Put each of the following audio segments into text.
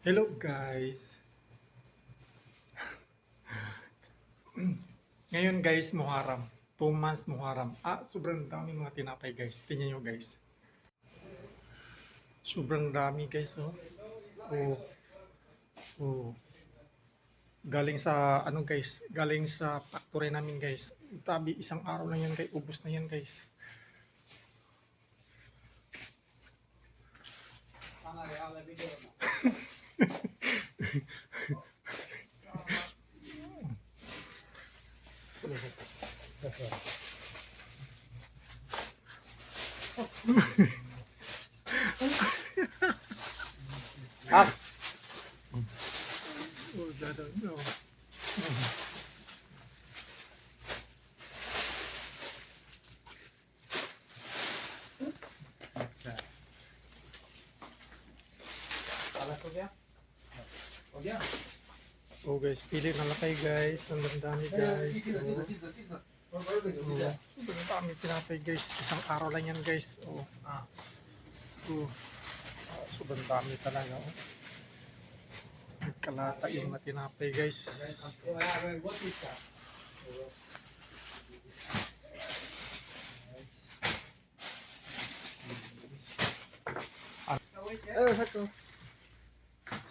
Hello guys. Ngayon guys, Muharram. 2 months Muharram. Sobrang dami mga tinapay guys. Tingnan nyo guys. Sobrang dami guys, oh. Oh, oh. Galing sa ano guys, galing sa factory namin guys. Tabi isang araw lang yan guys, ubos na yan guys. Ah, Oh, dadang, oh. alas ko siya. O diyan. Oh guys, pili na lang kayo guys. Ang dami guys. Oh. Sobrang dami tinapay guys. Isang araw lang yan guys. Oh. Oh. Sobrang dami talaga. Oh. Nagkalata yung mga tinapay guys.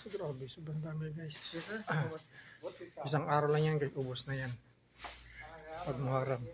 So grabe, sobrang dami guys. Isang araw lang yan guys. Ubos na yan. Pag Muharram.